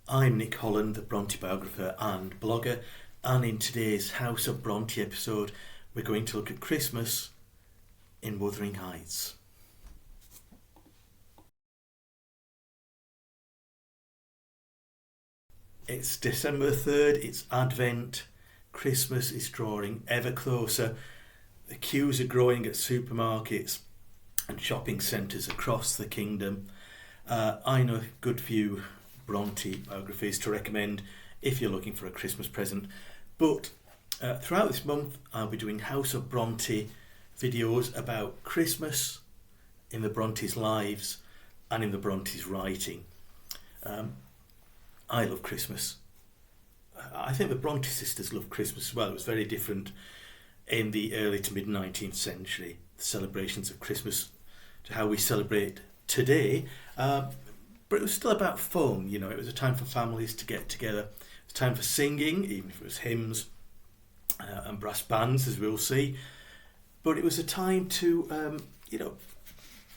I'm Nick Holland, the Bronte biographer and blogger, and in today's House of Bronte episode, we're going to look at Christmas in Wuthering Heights. It's December 3rd, it's Advent, Christmas is drawing ever closer, the queues are growing at supermarkets and shopping centres across the kingdom. I know a good few Bronte biographies to recommend if you're looking for a Christmas present, but throughout this month I'll be doing House of Bronte videos about Christmas in the Brontes' lives and in the Brontes' writing. I love Christmas. I think the Bronte sisters loved Christmas as well. It was very different in the early to mid 19th century, the celebrations of Christmas to how we celebrate today. But it was still about fun, you know, it was a time for families to get together. It was a time for singing, even if it was hymns and brass bands, as we'll see. But it was a time to,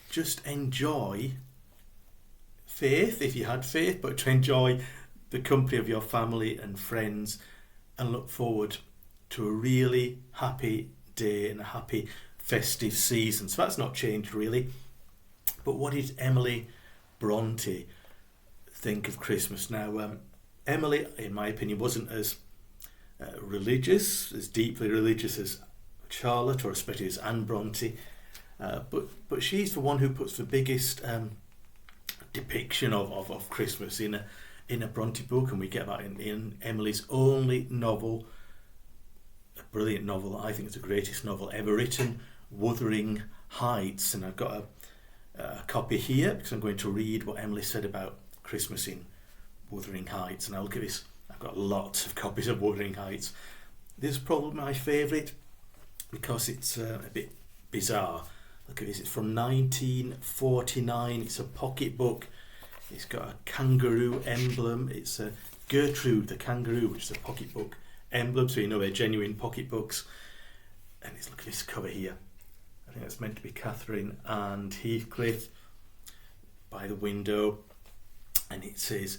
just enjoy faith, if you had faith, but to enjoy the company of your family and friends and look forward to a really happy day and a happy festive season. So that's not changed really. But what did Emily Bronte think of Christmas? Now, Emily, in my opinion, wasn't as religious, as deeply religious as Charlotte, or especially as Anne Bronte, but she's the one who puts the biggest depiction of Christmas in a Bronte book, and we get that in Emily's only novel, a brilliant novel. I think it's the greatest novel ever written, Wuthering Heights, and I've got a copy here because I'm going to read what Emily said about Christmas in Wuthering Heights. And I'll look at this. I've got lots of copies of Wuthering Heights. This is probably my favourite because it's a bit bizarre. Look at this. It's from 1949. It's a pocket book. It's got a kangaroo emblem. It's a Gertrude the kangaroo, which is a pocket book emblem, so you know they're genuine pocket books. And look at this cover here. I think that's meant to be Katherine and Heathcliff by the window, and it says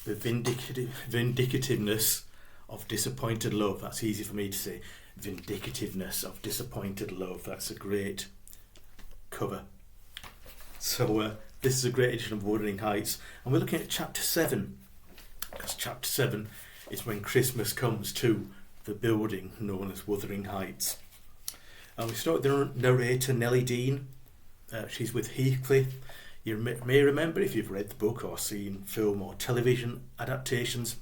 the vindicativeness of disappointed love. That's easy for me to say. Vindicativeness of disappointed love. That's a great cover. So this is a great edition of Wuthering Heights, and we're looking at chapter 7, because chapter 7 is when Christmas comes to the building known as Wuthering Heights. And we start with the narrator, Nelly Dean. She's with Heathcliff. You may remember, if you've read the book or seen film or television adaptations,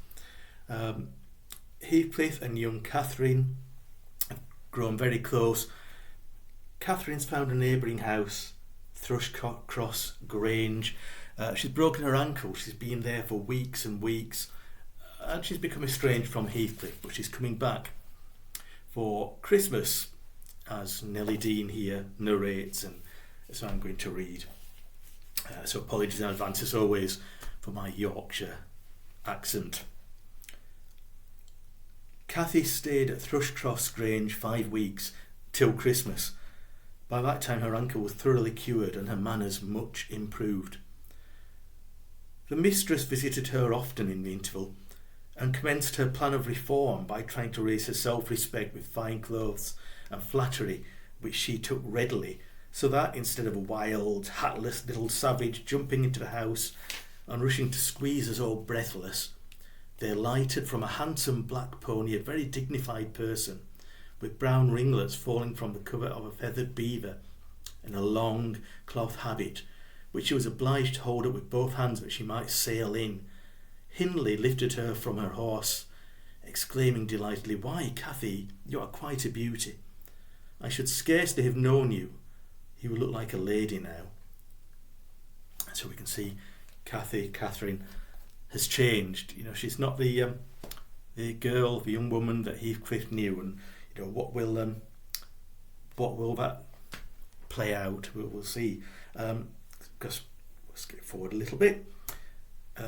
Heathcliff and young Katherine have grown very close. Katherine's found a neighbouring house, Thrushcross Grange. She's broken her ankle. She's been there for weeks and weeks, and she's become estranged from Heathcliff, but she's coming back for Christmas, as Nelly Dean here narrates, and so I'm going to read. So apologies in advance as always for my Yorkshire accent. Cathy stayed at Thrushcross Grange 5 weeks, till Christmas. By that time her ankle was thoroughly cured and her manners much improved. The mistress visited her often in the interval, and commenced her plan of reform by trying to raise her self-respect with fine clothes and flattery, which she took readily, so that instead of a wild, hatless little savage jumping into the house and rushing to squeeze us all breathless, there lighted from a handsome black pony a very dignified person, with brown ringlets falling from the cover of a feathered beaver, and a long cloth habit, which she was obliged to hold up with both hands that she might sail in. Hindley lifted her from her horse, exclaiming delightedly, "Why, Cathy, you are quite a beauty. I should scarcely have known you. You will look like a lady now." So we can see Katherine has changed. You know, she's not the girl, the young woman that Heathcliff knew, and you know what will that play out? We'll see. Because let's get forward a little bit.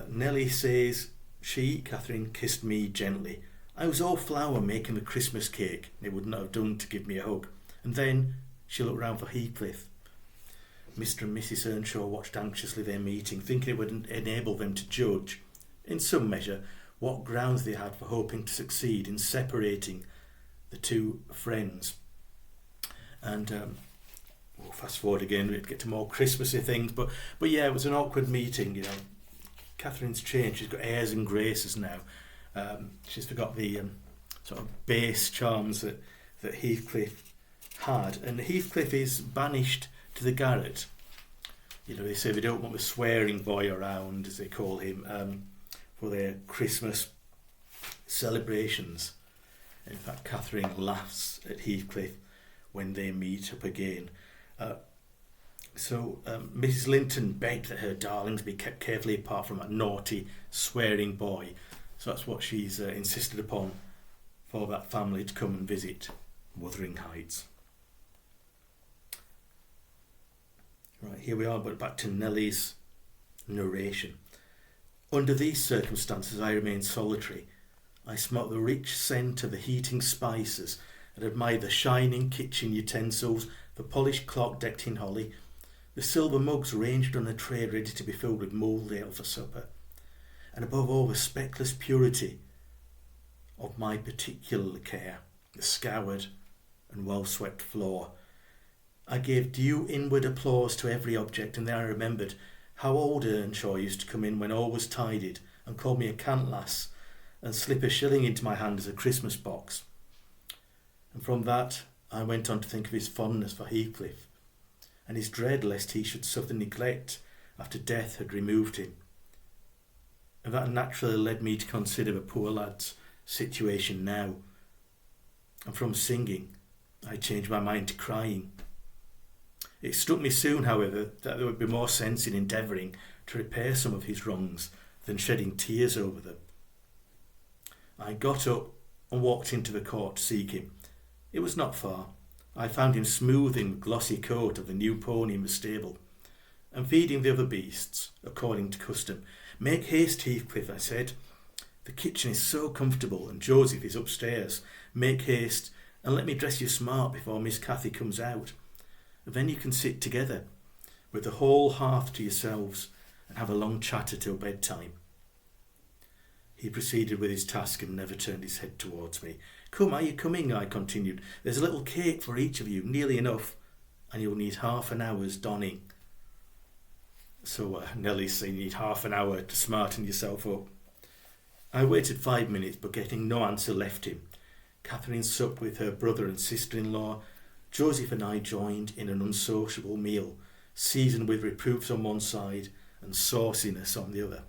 Nelly says, Katherine, kissed me gently. I was all flour making the Christmas cake. It would not have done to give me a hug. And then she looked round for Heathcliff. Mr. and Mrs. Earnshaw watched anxiously their meeting, thinking it would enable them to judge in some measure, what grounds they had for hoping to succeed in separating the two friends. And we'll fast forward again, we'd get to more Christmassy things, but yeah, it was an awkward meeting. Catherine's changed, she's got airs and graces now. She's forgot the sort of base charms that Heathcliff had, and Heathcliff is banished to the garret. They say they don't want the swearing boy around, as they call him, for their Christmas celebrations. In fact, Katherine laughs at Heathcliff when they meet up again. So Mrs. Linton begged that her darlings be kept carefully apart from that naughty, swearing boy. So that's what she's insisted upon for that family to come and visit Wuthering Heights. Right, here we are, but back to Nelly's narration. Under these circumstances I remained solitary. I smelt the rich scent of the heating spices and admired the shining kitchen utensils, the polished clock decked in holly, the silver mugs ranged on a tray ready to be filled with mulled ale for supper, and above all the speckless purity of my particular care, the scoured and well-swept floor. I gave due inward applause to every object, and then I remembered how old Earnshaw used to come in when all was tidied and call me a cant lass and slip a shilling into my hand as a Christmas box. And from that I went on to think of his fondness for Heathcliff and his dread lest he should suffer neglect after death had removed him. And that naturally led me to consider the poor lad's situation now. And from singing I changed my mind to crying. It struck me soon, however, that there would be more sense in endeavouring to repair some of his wrongs than shedding tears over them. I got up and walked into the court to seek him. It was not far. I found him smoothing the glossy coat of the new pony in the stable and feeding the other beasts, according to custom. "Make haste, Heathcliff," I said. "The kitchen is so comfortable and Joseph is upstairs. Make haste and let me dress you smart before Miss Cathy comes out. Then you can sit together, with the whole hearth to yourselves, and have a long chatter till bedtime." He proceeded with his task and never turned his head towards me. "Come, are you coming?" I continued. "There's a little cake for each of you, nearly enough, and you'll need half an hour's donning." So Nelly's saying you need half an hour to smarten yourself up. I waited 5 minutes, but getting no answer left him. Katherine supped with her brother and sister-in-law. Joseph and I joined in an unsociable meal, seasoned with reproofs on one side and sauciness on the other.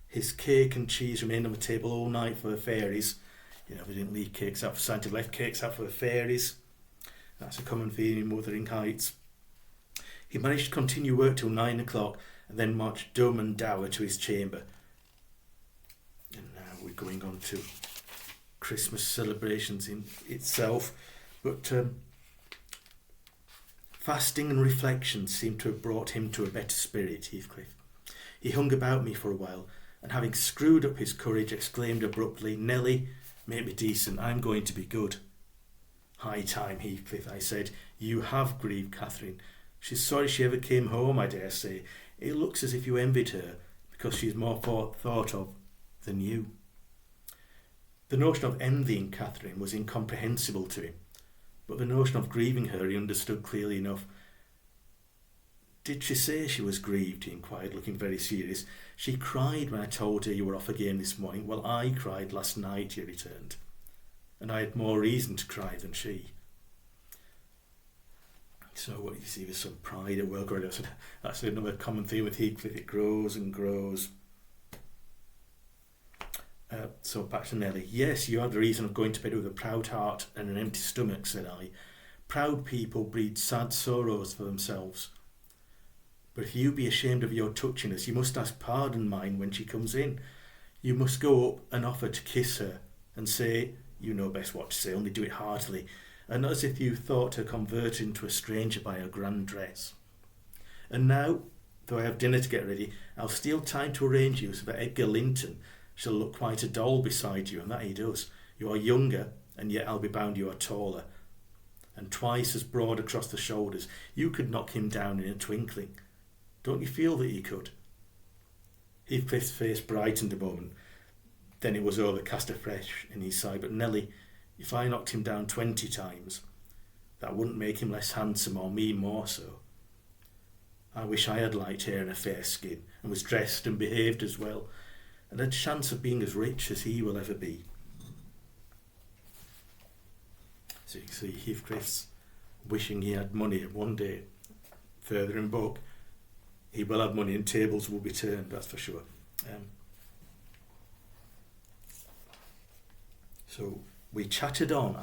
His cake and cheese remained on the table all night for the fairies. They didn't leave cakes out for Santa, left cakes out for the fairies. That's a common theme in Wuthering Heights. He managed to continue work till 9 o'clock and then marched dumb and dour to his chamber. And now we're going on to Christmas celebrations in itself, but fasting and reflection seemed to have brought him to a better spirit, Heathcliff. He hung about me for a while, and having screwed up his courage, exclaimed abruptly, "Nelly, make me decent, I'm going to be good." "High time, Heathcliff," I said. "You have grieved Katherine. She's sorry she ever came home, I dare say. It looks as if you envied her, because she's more thought of than you." The notion of envying Katherine was incomprehensible to him, but the notion of grieving her he understood clearly enough. "Did she say she was grieved?" he inquired, looking very serious. "She cried when I told her you were off again this morning." "Well, I cried last night," he returned, "and I had more reason to cry than she." So what you see, there's some pride at work. That's another common theme with Heathcliff. It grows and grows. So back to Nelly. "Yes, you have the reason of going to bed with a proud heart and an empty stomach," said I. "Proud people breed sad sorrows for themselves. But if you be ashamed of your touchiness, you must ask pardon mine when she comes in. You must go up and offer to kiss her and say, you know best what to say, only do it heartily, and not as if you thought her converted into a stranger by her grand dress. And now, though I have dinner to get ready, I'll steal time to arrange you so that Edgar Linton shall look quite a doll beside you, and that he does. You are younger, and yet I'll be bound you are taller, and twice as broad across the shoulders. You could knock him down in a twinkling. Don't you feel that you could?" Heathcliff's face brightened a moment. Then it was overcast afresh, and he sighed, "But Nelly, if I knocked him down 20 times, that wouldn't make him less handsome or me more so. I wish I had light hair and a fair skin, and was dressed and behaved as well, and had a chance of being as rich as he will ever be." So you can see Heathcliff's wishing he had money, and one day, further in book, he will have money and tables will be turned, that's for sure. So I chatted on,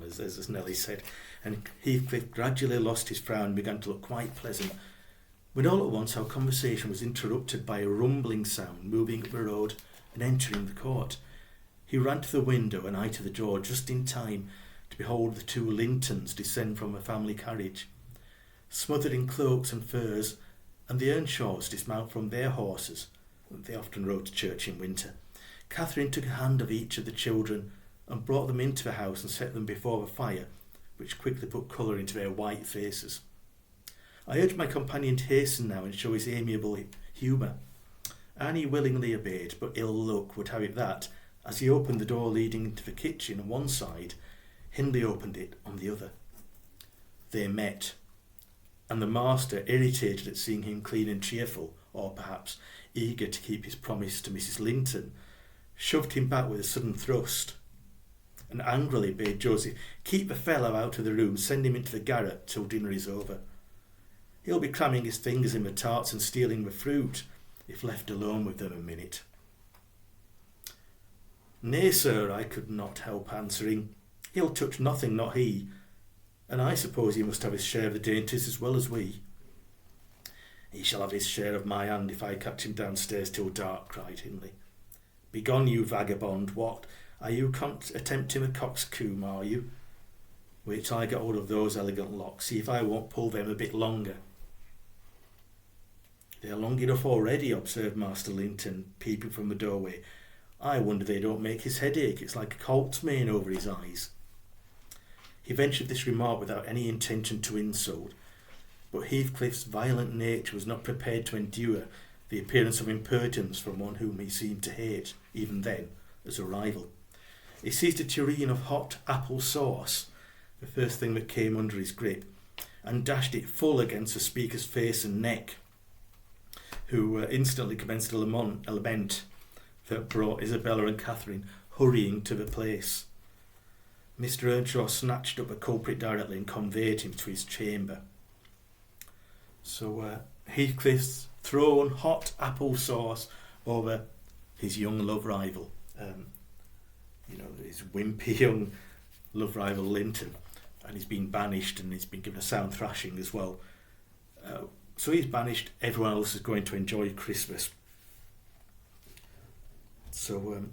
as Nelly said, and Heathcliff gradually lost his frown and began to look quite pleasant, when all at once our conversation was interrupted by a rumbling sound moving up the road and entering the court. He ran to the window and I to the door just in time to behold the two Lintons descend from a family carriage, smothered in cloaks and furs, and the Earnshaws dismount from their horses. They often rode to church in winter. Katherine took a hand of each of the children and brought them into the house and set them before the fire, which quickly put colour into their white faces. I urged my companion to hasten now and show his amiable humour. Annie willingly obeyed, but ill luck would have it that, as he opened the door leading into the kitchen on one side, Hindley opened it on the other. They met, and the master, irritated at seeing him clean and cheerful, or perhaps eager to keep his promise to Mrs. Linton, shoved him back with a sudden thrust, and angrily bade Joseph keep the fellow out of the room, send him into the garret till dinner is over. He'll be cramming his fingers in the tarts and stealing the fruit, if left alone with them a minute. Nay, sir, I could not help answering. He'll touch nothing, not he, and I suppose he must have his share of the dainties as well as we. He shall have his share of my hand if I catch him downstairs till dark, cried Hindley. Begone, you vagabond, what? Are you attempting a coxcomb, are you? Wait till I get hold of those elegant locks, see if I won't pull them a bit longer. They are long enough already, observed Master Linton, peeping from the doorway. I wonder they don't make his head ache, it's like a colt's mane over his eyes. He ventured this remark without any intention to insult, but Heathcliff's violent nature was not prepared to endure the appearance of impertinence from one whom he seemed to hate, even then, as a rival. He seized a tureen of hot apple sauce, the first thing that came under his grip, and dashed it full against the speaker's face and neck, who instantly commenced a lament that brought Isabella and Katherine hurrying to the place. Mr. Earnshaw snatched up the culprit directly and conveyed him to his chamber. So Heathcliff's thrown hot apple sauce over his young love rival, his wimpy young love rival Linton, and he's been banished and he's been given a sound thrashing as well. So he's banished, everyone else is going to enjoy Christmas. So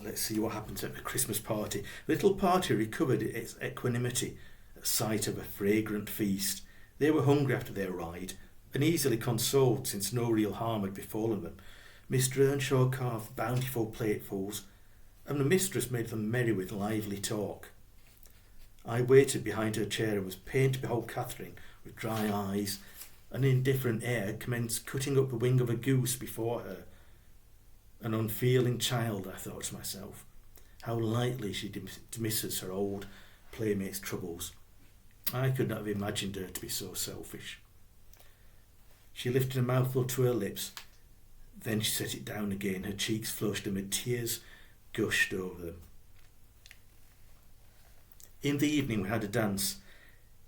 let's see what happens at the Christmas party. The little party recovered its equanimity at sight of a fragrant feast. They were hungry after their ride, and easily consoled since no real harm had befallen them. Mr. Earnshaw carved bountiful platefuls, and the mistress made them merry with lively talk. I waited behind her chair and was pained to behold Katherine, with dry eyes and indifferent air, commenced cutting up the wing of a goose before her. An unfeeling child, I thought to myself. How lightly she dismisses her old playmate's troubles. I could not have imagined her to be so selfish. She lifted a mouthful to her lips, then she set it down again, her cheeks flushed and the tears gushed over them. In the evening we had a dance.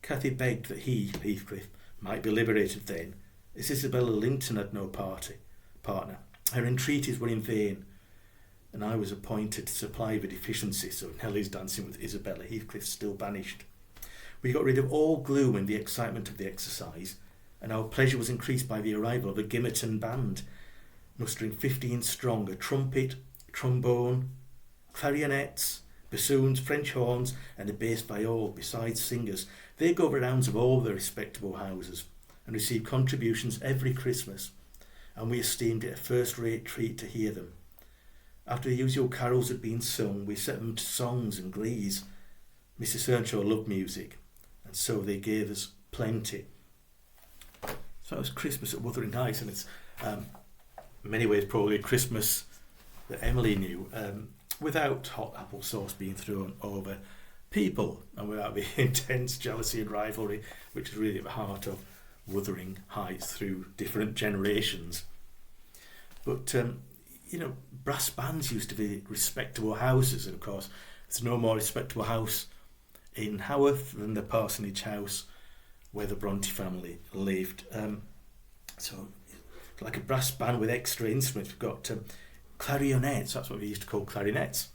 Cathy begged that he, Heathcliff, might be liberated then, as Isabella Linton had no partner. Her entreaties were in vain, and I was appointed to supply the deficiency, so Nelly's dancing with Isabella, Heathcliff still banished. We got rid of all gloom in the excitement of the exercise, and our pleasure was increased by the arrival of a Gimmerton band, mustering 15 strong, a trumpet, trombone, clarionets, bassoons, French horns, and a bass viol, besides singers. They go the rounds of all the respectable houses, and receive contributions every Christmas, and we esteemed it a first-rate treat to hear them. After the usual carols had been sung, we set them to songs and glees. Mrs. Earnshaw loved music, and so they gave us plenty. So that was Christmas at Wuthering Heights, and it's in many ways probably a Christmas that Emily knew, without hot applesauce being thrown over people and without the intense jealousy and rivalry which is really at the heart of Wuthering Heights through different generations. But brass bands used to be respectable houses, and of course there's no more respectable house in Haworth than the Parsonage house where the Bronte family lived. So like a brass band with extra instruments. We've got clarionets, that's what we used to call clarinets.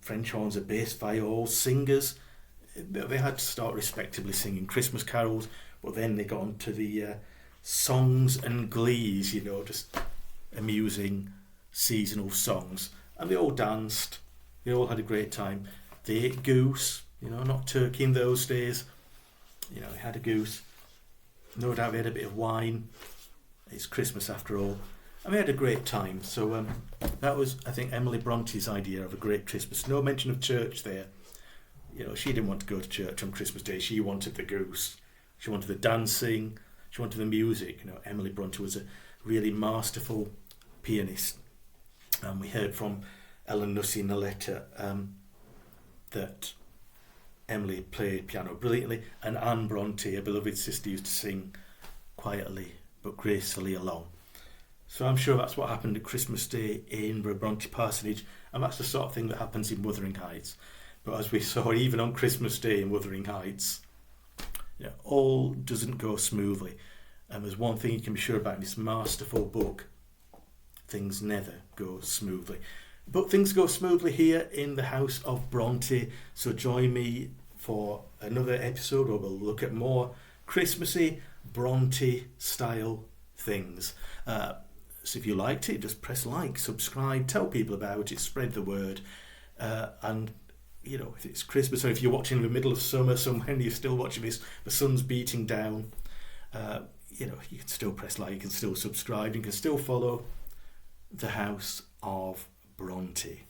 French horns, a bass, viols, singers. They had to start respectably singing Christmas carols, but then they got on to the songs and glees, just amusing seasonal songs. And they all danced, they all had a great time. They ate goose, not turkey in those days. They had a goose. No doubt they had a bit of wine. It's Christmas after all. And we had a great time. So that was, I think, Emily Bronte's idea of a great Christmas. No mention of church there. She didn't want to go to church on Christmas Day. She wanted the goose. She wanted the dancing. She wanted the music. Emily Bronte was a really masterful pianist. And we heard from Ellen Nussey in a letter that Emily played piano brilliantly, and Anne Bronte, a beloved sister, used to sing quietly but gracefully along. So I'm sure that's what happened at Christmas Day in Bronte Parsonage, and that's the sort of thing that happens in Wuthering Heights. But as we saw, even on Christmas Day in Wuthering Heights, all doesn't go smoothly. And there's one thing you can be sure about in this masterful book: things never go smoothly. But things go smoothly here in the House of Bronte. So join me for another episode where we'll look at more Christmassy Bronte-style things. So if you liked it, just press like, subscribe, tell people about it, spread the word. And, if it's Christmas, or if you're watching in the middle of summer somewhere and you're still watching this, the sun's beating down, you can still press like, you can still subscribe, you can still follow the House of Bronte.